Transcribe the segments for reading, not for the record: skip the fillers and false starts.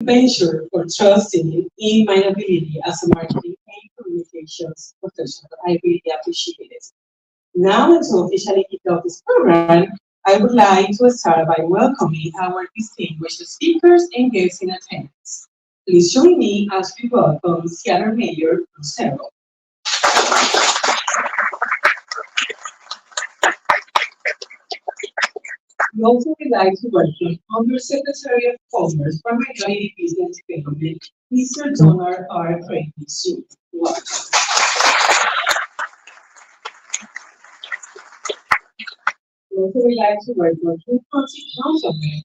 Venture for trusting in my ability as a marketing and communications professional. I really appreciate it. Now, to officially kick off this program, I would like to start by welcoming our distinguished speakers and guests in attendance. Please join me as we welcome Seattle Mayor Lucero. We also would like to welcome Undersecretary of Commerce for Minority Business Development, Mr. Donald R. Craig. Welcome. We also would like to welcome two Council Councilmen,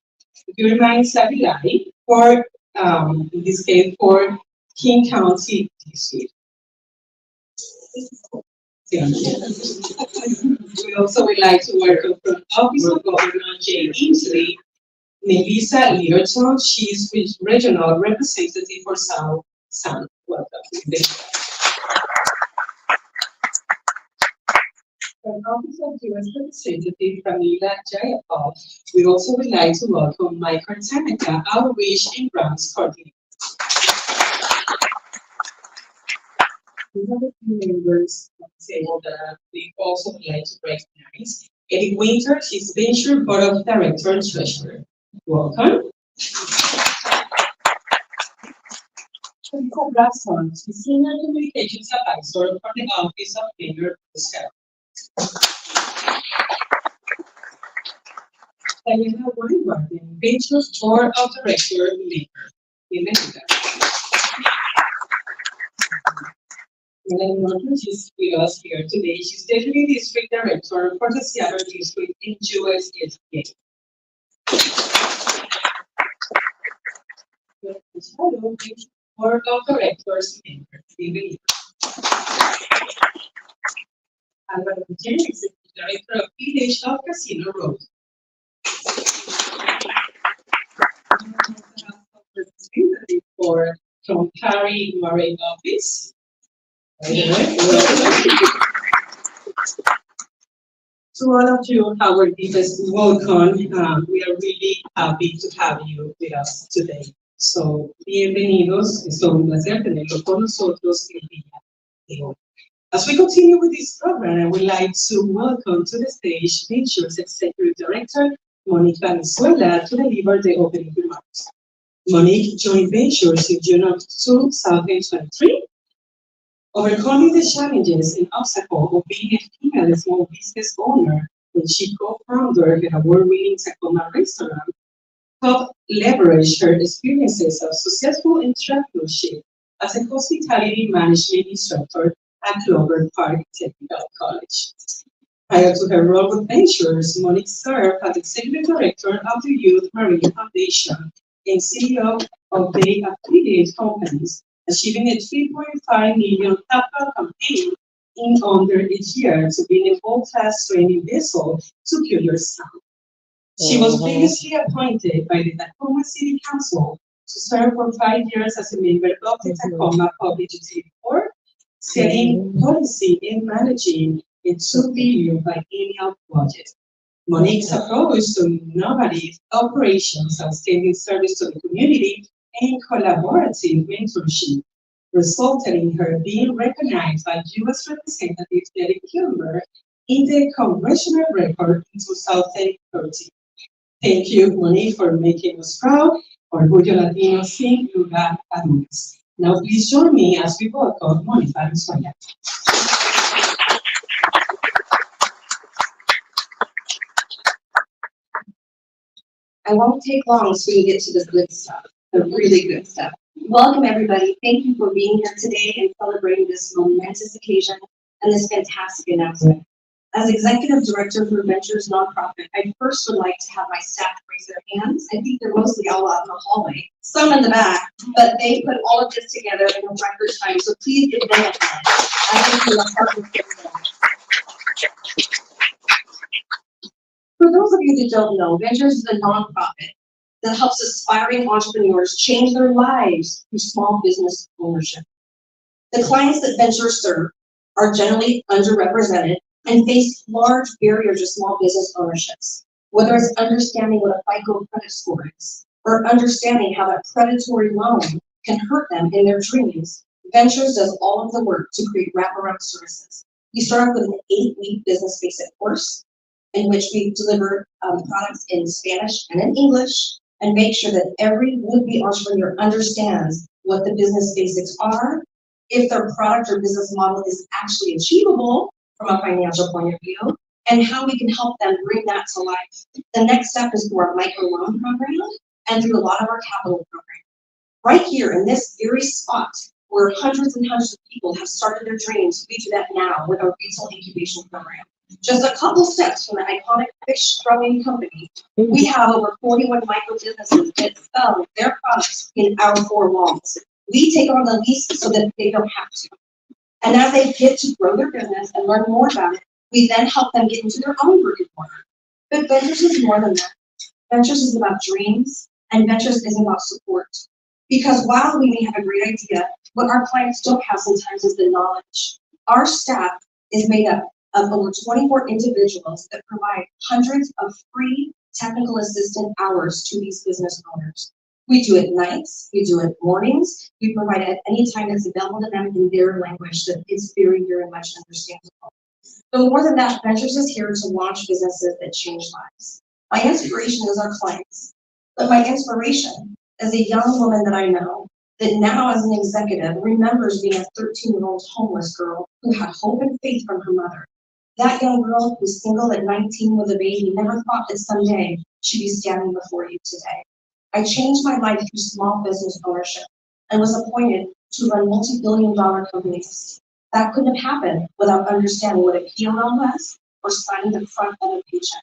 Germain Savilari for, in this case, for King County District. Yeah. We also would like to welcome from Office of Governor Jay Inslee, Melissa Littleton. She is regional representative for South Sun. Welcome. From Office of U.S. Representative Camila Jayapal, we also would like to welcome Michael Tanaka, Outreach and Grants Coordinator. We have a few members of the table that we also would like to recognize. Eddie Winter, she's Venture Board of Director and Treasurer. Welcome. Jennifer Braxton, she's Senior Communications Advisor for the Office of Mayor Lucero. Diana Weingarten, Ventures Board of Director, Mayor. Bienvenida. Melanie Norton is with us here today. She's Deputy District Director for the Seattle District in USSA. Board of Directors member. Bienvenida. Álvaro Gutierrez, Executive Director of Village of Casino Road. Representative for from Harry Murray Office. To all of you, our deepest welcome. We are really happy to have you with us today. So, bienvenidos. Es un placer tenerlo con nosotros el día de hoy. As we continue with this program, I would like to welcome to the stage Ventures Executive Director Monique Valenzuela to deliver the opening remarks. Monique joined Ventures in June of 2023. Overcoming the challenges and obstacles of being a female small business owner when she co-founded the award-winning Tacoma restaurant, helped leverage her experiences of successful entrepreneurship as a hospitality management instructor at Clover Park Technical College. Prior to her role with Ventures, Monique served as Executive Director of the Youth Marine Foundation and CEO of the affiliate companies, achieving a $3.5 million capital campaign in under a year to build a world-class training vessel to Puget Sound. She was previously appointed by the Tacoma City Council to serve for 5 years as a member of the Tacoma Public Utility Board, setting policy and managing a $2 billion biennial budget. Monique's approach to innovative operations, outstanding service to the community, and collaborative mentorship resulted in her being recognized by U.S. Representative Derek Kilmer in the Congressional Record in 2013. Thank you, Monique, for making us proud. Orgullo Latino sin lugar a dudas. Now, please join me as we welcome Monique Valenzuela. I won't take long so we can get to the good stuff, the really good stuff. Welcome, everybody. Thank you for being here today and celebrating this momentous occasion and this fantastic announcement. As Executive Director for Ventures Nonprofit, I first would like to have my staff raise their hands. I think they're mostly all out in the hallway, some in the back, but they put all of this together in a record time, so please give them a hand. I think you're a partner. For those of you that don't know, Ventures is a nonprofit that helps aspiring entrepreneurs change their lives through small business ownership. The clients that Ventures serve are generally underrepresented and face large barriers to small business ownerships, whether it's understanding what a FICO credit score is, or understanding how that predatory loan can hurt them in their dreams, Ventures does all of the work to create wraparound services. We start off with an 8-week business basic course in which we deliver products in Spanish and in English and make sure that every would-be entrepreneur understands what the business basics are, if their product or business model is actually achievable from a financial point of view, and how we can help them bring that to life. The next step is through our microloan program and through a lot of our capital programs. Right here in this very spot where hundreds and hundreds of people have started their dreams, we do that now with our retail incubation program. Just a couple steps from the iconic fish throwing company, we have over 41 micro businesses that sell their products in our 4 walls. We take on the lease so that they don't have to. And as they get to grow their business and learn more about it, we then help them get into their own brick and mortar. But Ventures is more than that. Ventures is about dreams, and Ventures is about support. Because while we may have a great idea, what our clients don't have sometimes is the knowledge. Our staff is made up of over 24 individuals that provide hundreds of free technical assistant hours to these business owners. We do it nights, we do it mornings, we provide it at any time that's available to them in their language that is very, very much understandable. But more than that, Ventures is here to launch businesses that change lives. My inspiration is our clients, but my inspiration as a young woman that I know, that now as an executive remembers being a 13-year-old homeless girl who had hope and faith from her mother. That young girl who was single at 19 with a baby never thought that someday she'd be standing before you today. I changed my life through small business ownership and was appointed to run multi-billion-dollar companies. That couldn't have happened without understanding what a PLL was or signing the front of a paycheck.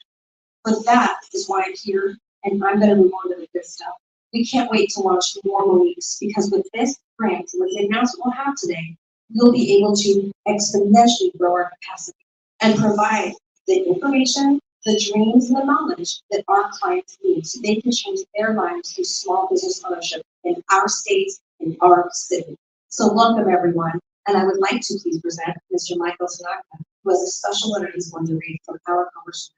But that is why I'm here, and I'm going to move on to the good stuff. We can't wait to launch more Moniques because with this grant, with the announcement we'll have today, we'll be able to exponentially grow our capacity and provide the information, the dreams, and the knowledge that our clients need so they can change their lives through small business ownership in our state, in our city. So welcome everyone, and I would like to please present Mr. Michael Tanaka, who has a special letter he's going to read from our conversation.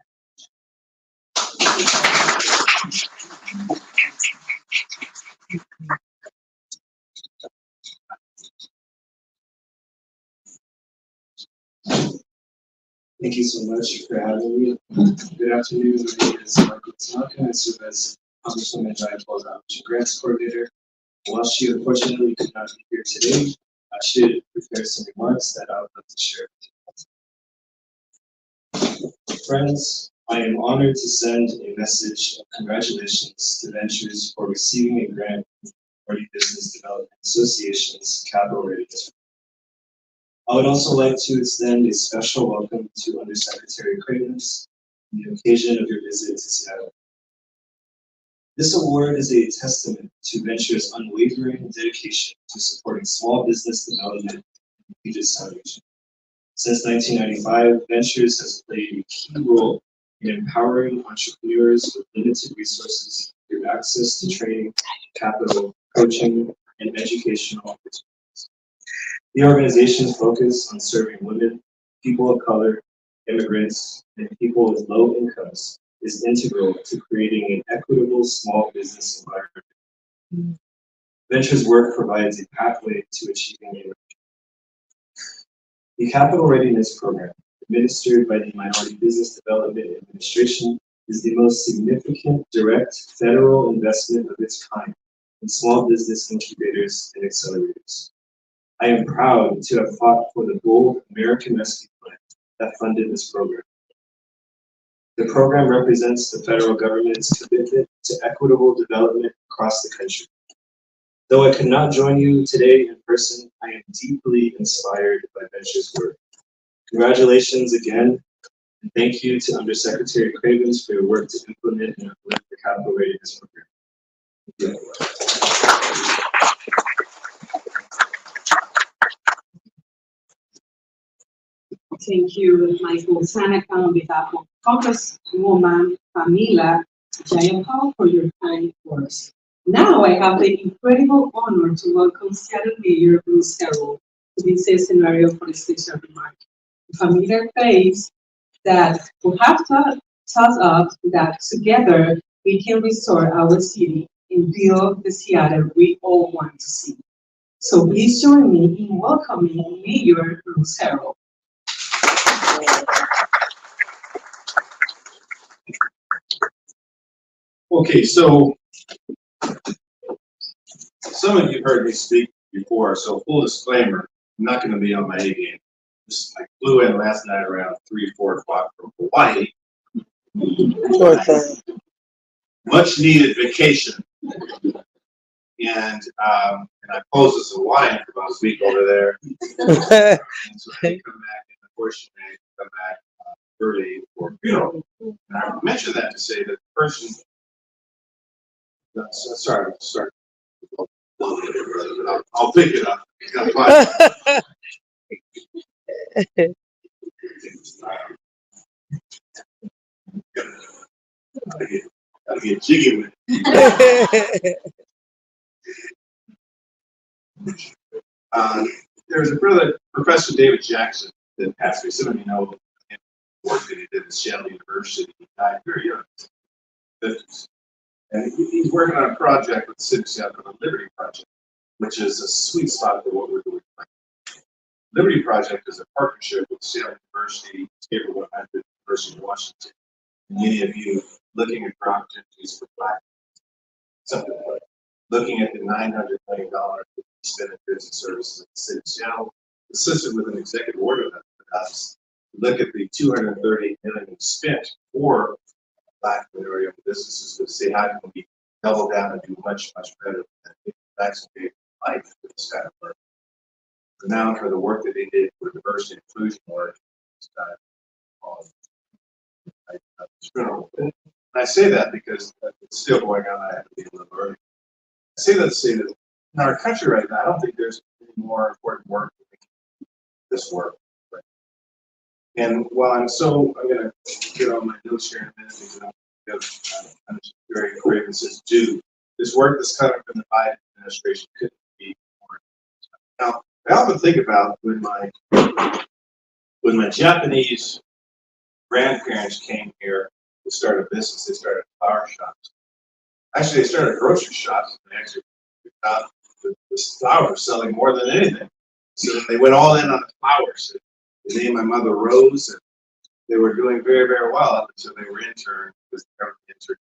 Thank you so much for having me. Good afternoon. My name is Michael Tanaka. I serve as Congresswoman Jayapal's Outreach Grants Coordinator. While she unfortunately could not be here today, she did prepare some remarks that I would like to share with you. Friends, I am honored to send a message of congratulations to Ventures for receiving a grant from the Minority Business Development Association's Capital Readiness. I would also like to extend a special welcome to Undersecretary Cravens on the occasion of your visit to Seattle. This award is a testament to Venture's unwavering dedication to supporting small business development in the Puget Sound region. Since 1995, Ventures has played a key role in empowering entrepreneurs with limited resources through access to training, capital, coaching, and educational opportunities. The organization's focus on serving women, people of color, immigrants, and people with low incomes is integral to creating an equitable small business environment. Venture's work provides a pathway to achieving it. The Capital Readiness Program, administered by the Minority Business Development Administration, is the most significant direct federal investment of its kind in small business incubators and accelerators. I am proud to have fought for the bold American Rescue Plan that funded this program. The program represents the federal government's commitment to equitable development across the country. Though I could not join you today in person, I am deeply inspired by Venture's work. Congratulations again, and thank you to Undersecretary Cravens for your work to implement and uplift the Capital Readiness Program. Thank you. Thank you, Michael Tanaka, on behalf of Congresswoman Pamela Jayapal for your kind words. Now I have the incredible honor to welcome Seattle Mayor Bruce Harrell to this scenario for the station remark. A familiar face that will have taught us that together we can restore our city and build the Seattle we all want to see. So please join me in welcoming Mayor Bruce Harrell. Okay, so some of you heard me speak before, so full disclaimer, I'm not going to be on my A game. I flew in last night around 3 or 4 o'clock from Hawaii. Much needed vacation. And I posed as a Hawaiian for about a week over there. And so I come back, and unfortunately, I come back early for a funeral. And I mention that to say that the person, sorry. I'll pick it up. Gotta get jiggy with it. There's a brother, Professor David Jackson, that passed away. Some of you know him, the work that he did at Seattle University. He died very young, 50s. And he's working on a project with the city of Seattle called the Liberty Project, which is a sweet spot for what we're doing. Liberty Project is a partnership with Seattle University, State 100, University of Washington. Many of you looking at opportunities for Black, something like looking at the $900 million that we spend in goods and services in the city of Seattle, assisted with an executive order that us look at the $230 million spent for Black minority businesses to see how can we double down and do much better than vaccinate life with this kind of work. And now for the work that they did for diversity and inclusion work, and I say that because it's still going on. I have to be a little early. I say that to say that in our country right now, I don't think there's any more important work than this work. Right? And while I'm going to get on my notes here in a minute because I'm very brave and says do. This work that's coming from the Biden administration couldn't be more. Now, I often think about when my Japanese grandparents came here to start a business, they started flower shops. Actually, they started grocery shops, and they actually got the flowers selling more than anything. So they went all in on the flowers. They named my mother Rose, and they were doing very, very well up until they were interned because the government interned.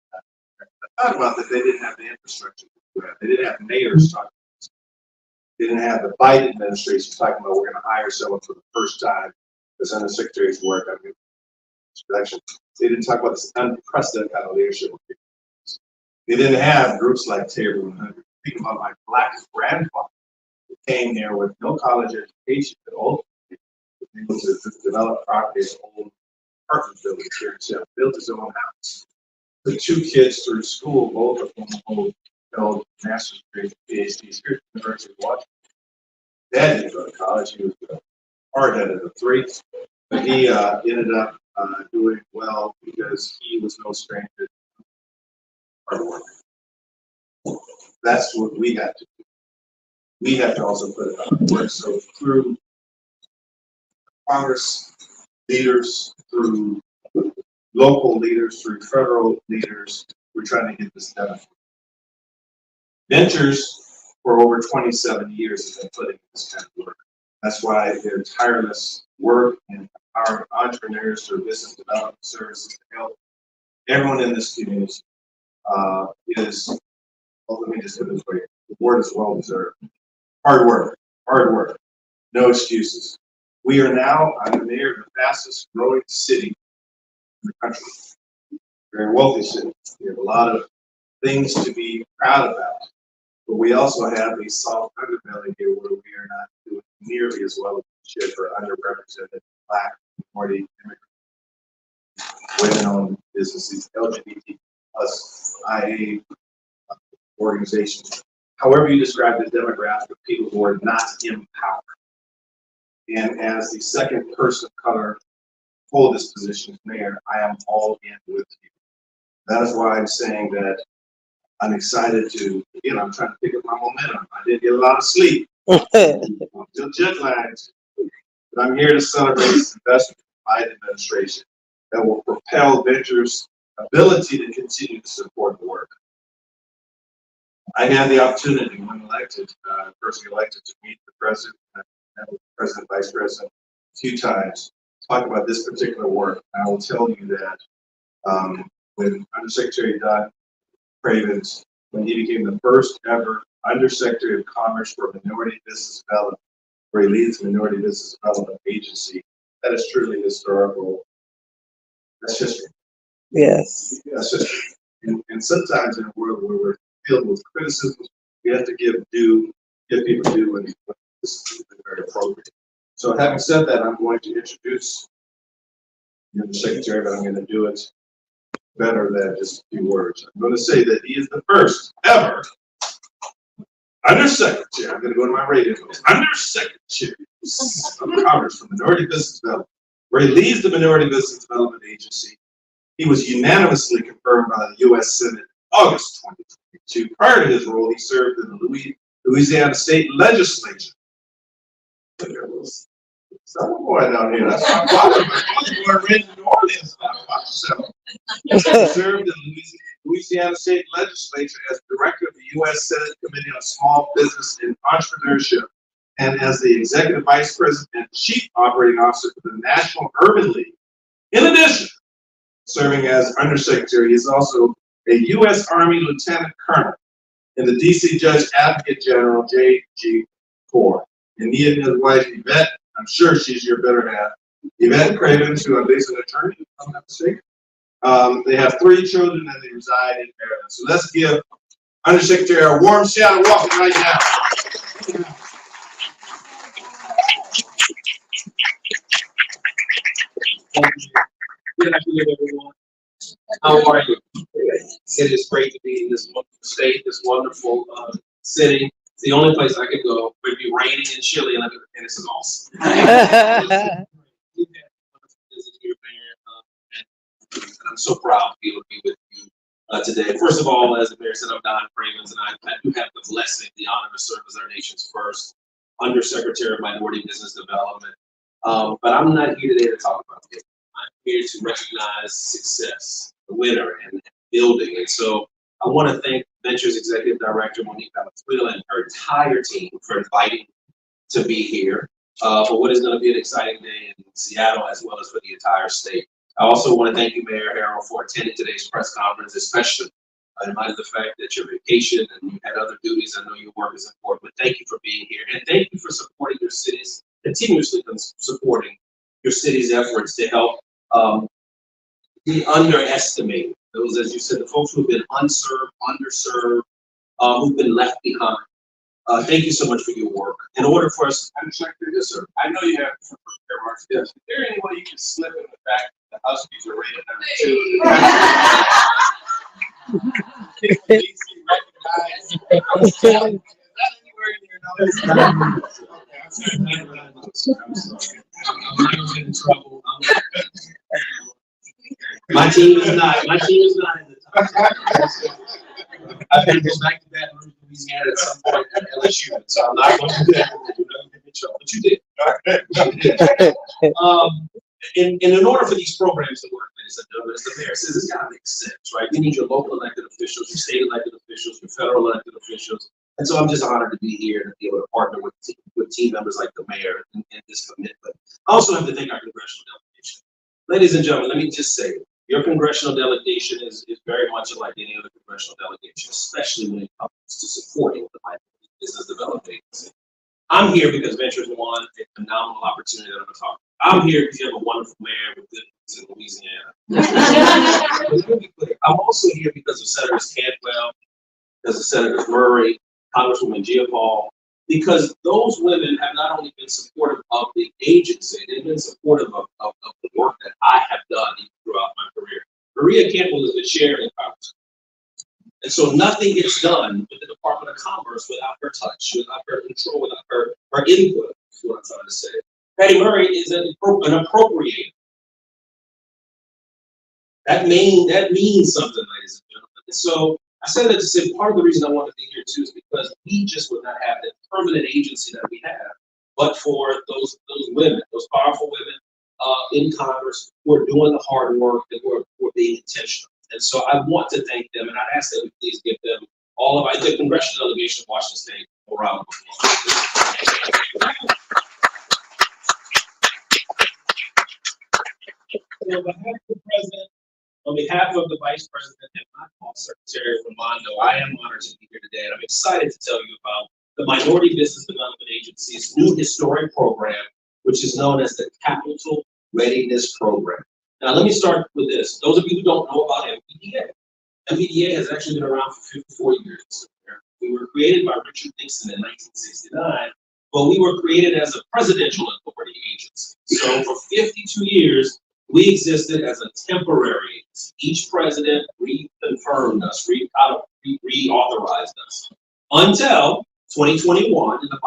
I thought about that they didn't have the infrastructure to do that. They didn't have mayors talking about this. They didn't have the Biden administration talking about we're going to hire someone for the first time as undersecretary's work. I mean, they didn't talk about this unprecedented kind of leadership. They didn't have groups like Table 100. Think about my Black grandfather who came here with no college education, but ultimately was able to develop property as own apartment buildings here in Seattle, built his own house. Put 2 kids through school, both of whom held master's degrees and PhDs here at the University of Washington. Dad didn't go to college. He was the hard-headed of the 3, but he ended up doing well because he was no stranger to hard work. That's what we have to do. We have to also put it on work. So through Congress leaders, through local leaders, through federal leaders, we're trying to get this done. Ventures for over 27 years have been putting in this kind of work. That's why their tireless work and our entrepreneurs through business development services to help everyone in this community is, well, let me just put it this way, the word is well deserved. Hard work, no excuses. We are now, I'm the mayor of the fastest growing city in the country. Very wealthy city. We have a lot of things to be proud about. But we also have a soft underbelly here where we are not doing nearly as well as we should for underrepresented Black, minority, immigrant, women-owned businesses, LGBT plus IA organizations. However you describe the demographic of people who are not empowered. And as the second person of color hold this position as mayor, I am all in with you. That is why I'm saying that I'm excited to, I'm trying to pick up my momentum. I didn't get a lot of sleep. I'm still jet lagged. But I'm here to celebrate this investment by the administration that will propel Venture's ability to continue to support the work. I had the opportunity when elected, personally elected, to meet the president, president, vice president a few times, talk about this particular work. And I will tell you that when Undersecretary Don Cravens, when he became the first ever Undersecretary of Commerce for Minority Business Development, where he leads the Minority Business Development Agency, that is truly historical. That's history. Yes. That's history. And sometimes in a world where we're filled with criticism, we have to give people due, and this is very appropriate. So having said that, I'm going to introduce the Undersecretary, but I'm going to do it better than just a few words. I'm going to say that he is the first ever Undersecretary. I'm going to go to my radio. Undersecretary of Commerce for Minority Business Development, where he leads the Minority Business Development Agency. He was unanimously confirmed by the U.S. Senate in August 2022. Prior to his role, he served in the Louisiana State Legislature. Some boy down here. That's my father. My father born and raised in New Orleans. He served in the Louisiana State Legislature as director of the U.S. Senate Committee on Small Business and Entrepreneurship, and as the executive vice president and chief operating officer for the National Urban League. In addition, serving as undersecretary, he is also a U.S. Army Lieutenant Colonel and the D.C. Judge Advocate General J.G. Ford. And he and his wife, Yvette, I'm sure she's your better half, Yvette Cravens, who I believe is an attorney, if I'm not mistaken. They have 3 children and they reside in Maryland. So let's give Undersecretary a warm shout of welcome right now. Good afternoon, everyone. How are you? It is great to be in this wonderful state, this wonderful city. It's the only place I could go. It would be raining and chilly, and it's awesome. And I'm so proud to be able to be with you today. First of all, as the mayor said, I'm Don Cravens, and I do have the blessing, the honor to serve as our nation's first Undersecretary of Minority Business Development. But I'm not here today to talk about it. I'm here to recognize success, the winner, and building. And so I want to thank Ventures Executive Director Monique Valenzuela and her entire team for inviting me to be here for what is going to be an exciting day in Seattle as well as for the entire state. I also want to thank you, Mayor Harrell, for attending today's press conference, especially in light of the fact that your vacation and you had other duties. I know your work is important, but thank you for being here. And thank you for supporting your cities, continuously supporting your city's efforts to help the underestimated, those, as you said, the folks who have been unserved, underserved, who've been left behind. Thank you so much for your work. In order for us, Undersecretary, yes, sir. I know you have some remarks. Yes. Is there any way you can slip in the back? The Huskies are rated number 2. Recognized. Is that anywhere in your notes? I'm sorry. I'm not in trouble. My team is not in the top. I've been back to that Louisiana at some point at LSU, so I'm not going to do that. But you did. And in order for these programs to work, ladies and gentlemen, as the mayor says, it's got to make sense, right? You need your local elected officials, your state elected officials, your federal elected officials. And so I'm just honored to be here and be able to partner with team members like the mayor in this commitment. I also have to thank our congressional delegation. Ladies and gentlemen, let me just say, your congressional delegation is very much like any other congressional delegation, especially when it comes to supporting the minority business development agency. I'm here because Ventures won a phenomenal opportunity that I'm going to talk about. I'm here because you have a wonderful mayor with good things in Louisiana. But let me be clear, I'm also here because of Senators Cantwell, because of Senators Murray, Congresswoman Giapol, because those women have not only been supportive of the agency, they've been supportive of the work that I have done throughout my career. Maria Campbell is the chair in Congress. And so nothing gets done with the Department of Commerce without her touch, without her control, without her input, is what I'm trying to say. Patty Murray is an appropriator. That means something, ladies and gentlemen. And so I said that to say part of the reason I want to be here too is because we just would not have that permanent agency that we have, but for those women, those powerful women in Congress who are doing the hard work and who are being intentional. And so I want to thank them, and I'd ask that we please give them all of the congressional delegation of Washington State. A round of applause. On behalf of the President, on behalf of the Vice President and my boss, Secretary Romando, I am honored to be here today, and I'm excited to tell you about the Minority Business Development Agency's new historic program, which is known as the Capital Readiness Program. Now, let me start with this. Those of you who don't know about MBDA, MBDA has actually been around for 54 years. We were created by Richard Nixon in 1969, but we were created as a presidential authority agency. So for 52 years, we existed as a temporary agency. Each president reconfirmed us, reauthorized us, until 2021 in the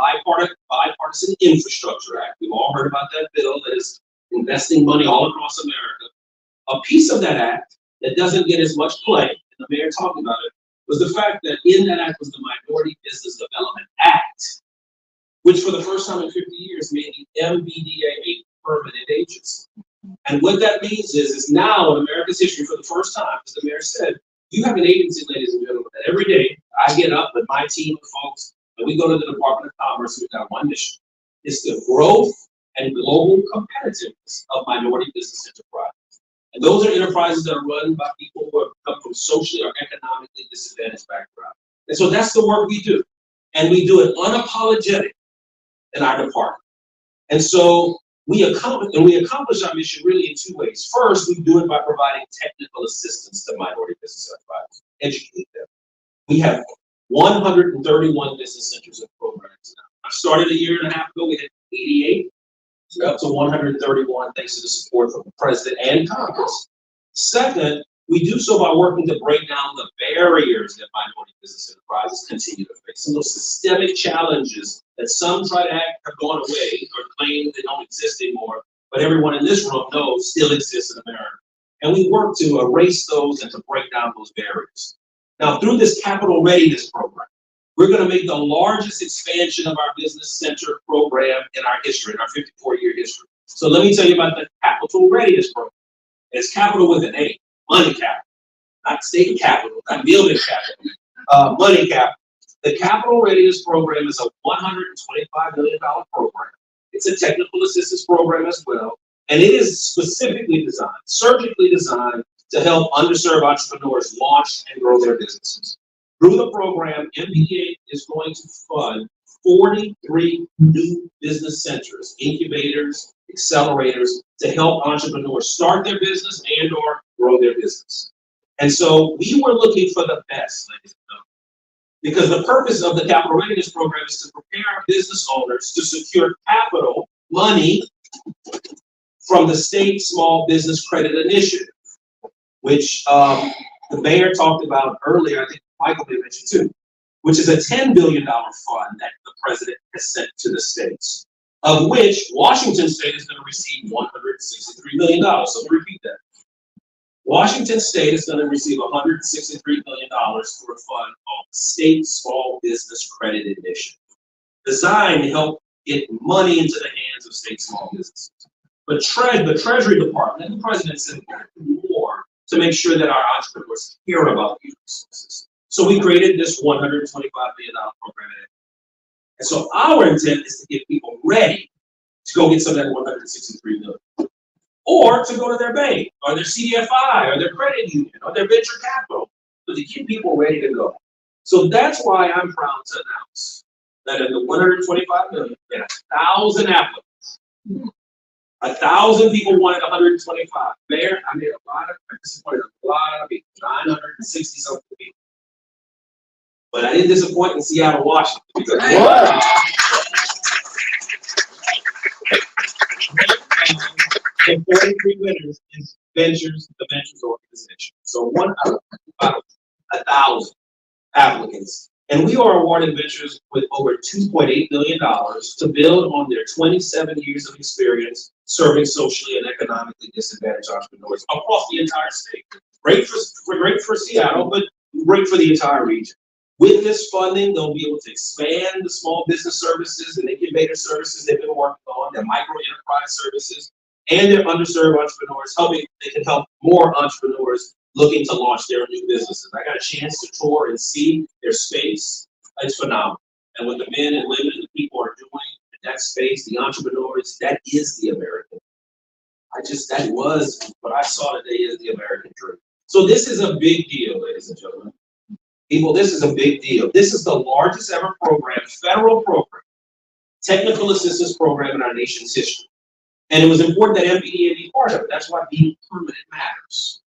Bipartisan Infrastructure Act. We've all heard about that bill that is investing money all across America. A piece of that act that doesn't get as much play, and the mayor talked about it, was the fact that in that act was the Minority Business Development Act, which for the first time in 50 years made the MBDA a permanent agency. And what that means is now in America's history, for the first time, as the mayor said, you have an agency, ladies and gentlemen, that every day I get up with my team of folks and we go to the Department of Commerce. We've got one mission. It's the growth and global competitiveness of minority business enterprises. And those are enterprises that are run by people who have come from socially or economically disadvantaged backgrounds. And so that's the work we do. And we do it unapologetic in our department. And so we accomplish our mission really in two ways. First, we do it by providing technical assistance to minority business enterprises, educate them. We have 131 business centers and programs now. I started a year and a half ago, we had 88. We're up to 131 thanks to the support from the President and Congress. Second, we do so by working to break down the barriers that minority business enterprises continue to face. Some of those systemic challenges that some try to act have gone away or claim they don't exist anymore, but everyone in this room knows still exists in America. And we work to erase those and to break down those barriers. Now, through this Capital Readiness Program, we're going to make the largest expansion of our business center program in our history, in our 54-year history. So let me tell you about the Capital Readiness Program. It's capital with an A, money capital, not state capital, not building capital, money capital. The Capital Readiness Program is a $125 million program. It's a technical assistance program as well, and it is specifically designed, surgically designed to help underserved entrepreneurs launch and grow their businesses. Through the program, MBDA is going to fund 43 new business centers, incubators, accelerators to help entrepreneurs start their business and or grow their business. And so we were looking for the best, ladies and gentlemen, because the purpose of the Capital Readiness Program is to prepare our business owners to secure capital, money, from the State Small Business Credit Initiative, which the mayor talked about earlier, I think Michael may mention too, which is a $10 billion fund that the president has sent to the states, of which Washington State is going to receive $163 million. So let me repeat that. Washington State is going to receive $163 million through a fund called the State Small Business Credit Initiative, designed to help get money into the hands of state small businesses. But the Treasury Department and the president said more to make sure that our entrepreneurs hear about these resources. So we created this $125 million program. And so our intent is to get people ready to go get some of that $163 million. Or to go to their bank, or their CDFI, or their credit union, or their venture capital, but to get people ready to go. So that's why I'm proud to announce that in the 125 million, we had 1,000 applicants. 1,000 people wanted 125. Mayor, I disappointed a lot of people, 960 something people. But I didn't disappoint in Seattle, Washington, because and 43 winners is the Ventures organization. So 1 out of 1,000 applicants. And we are awarding Ventures with over $2.8 million to build on their 27 years of experience serving socially and economically disadvantaged entrepreneurs across the entire state. Great for Seattle, but great for the entire region. With this funding, they'll be able to expand the small business services and incubator services they've been working on, their micro enterprise services, and their underserved entrepreneurs, they can help more entrepreneurs looking to launch their new businesses. I got a chance to tour and see their space. It's phenomenal. And what the men and women and the people are doing in that space, the entrepreneurs, that is the American. That was what I saw today is the American dream. So this is a big deal, ladies and gentlemen. People, this is a big deal. This is the largest ever program, federal program, technical assistance program in our nation's history. And it was important that Mbda be part of it. That's why being permanent matters.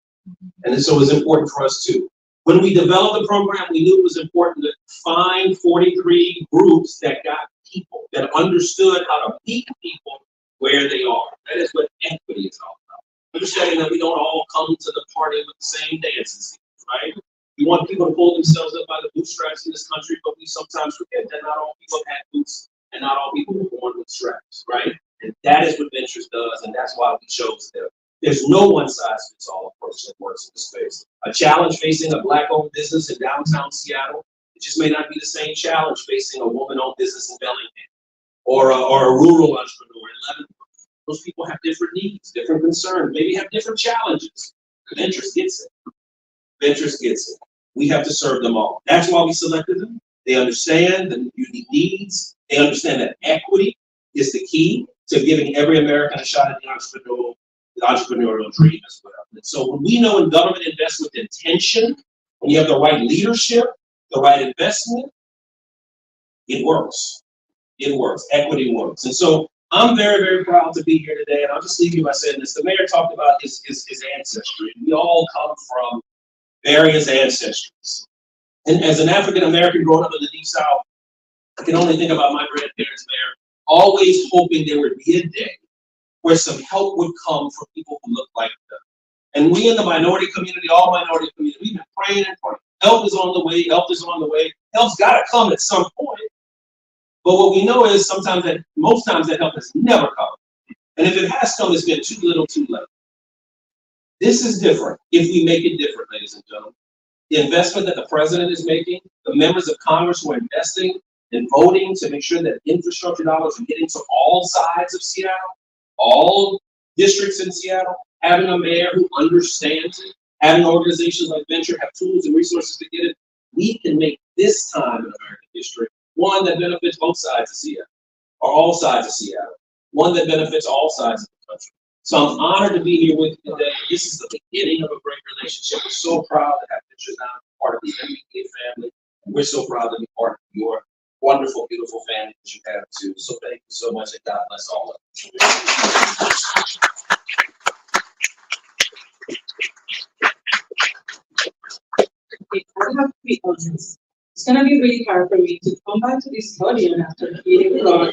And so it was important for us too. When we developed the program, we knew it was important to find 43 groups that got people, that understood how to meet people where they are. That is what equity is all about. Understanding that we don't all come to the party with the same dances, right? We want people to pull themselves up by the bootstraps in this country, but we sometimes forget that not all people have boots and not all people were born with straps, right? And that is what Ventures does, and that's why we chose them. There's no one-size-fits-all approach that works in this space. A challenge facing a Black-owned business in downtown Seattle, it just may not be the same challenge facing a woman-owned business in Bellingham or a rural entrepreneur in Leavenworth. Those people have different needs, different concerns, maybe have different challenges. Ventures gets it. Ventures gets it. We have to serve them all. That's why we selected them. They understand the unique needs. They understand that equity is the key to giving every American a shot at the entrepreneurial dream as well. And so when we know when government invests with intention, when you have the right leadership, the right investment, it works. It works. Equity works. And so I'm very, very proud to be here today. And I'll just leave you by saying this. The mayor talked about his ancestry. We all come from various ancestries. And as an African American growing up in the Deep South, I can only think about my grandparents there, always hoping there would be a day where some help would come from people who look like them. And we in the minority community, all minority community, we've been praying and praying. Help is on the way, help is on the way. Help's gotta come at some point. But what we know is most times that help has never come. And if it has come, it's been too little too late. This is different if we make it different, ladies and gentlemen. The investment that the president is making, the members of Congress who are investing and voting to make sure that infrastructure dollars are getting to all sides of Seattle, all districts in Seattle, having a mayor who understands it, having organizations like Venture have tools and resources to get it, we can make this time in American history one that benefits both sides of Seattle, or all sides of Seattle, one that benefits all sides of the country. So I'm honored to be here with you today. This is the beginning of a great relationship. We're so proud to have Venture now part of the Mbda family. And we're so proud to be part of your wonderful, beautiful family that you have too. So thank you so much, and God bless all of you. I have to be honest. It's gonna be really hard for me to come back to this podium after hearing from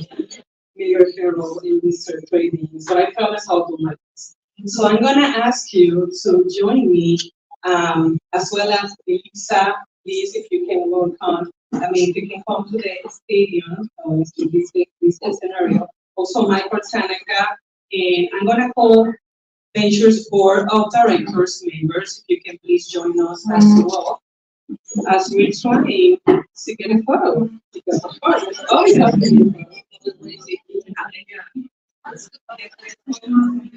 Mayor Carroll in Mr. Trainings, but I promise I'll do my best. So I'm gonna ask you to join me, as well as Lisa, please, if you can work on, if you can come to the stadium, to this scenario. Also Michael Tanaka, and I'm gonna call Ventures Board of Directors members, if you can please join us as well, as we're trying to get a photo, because of course, it's always up to you.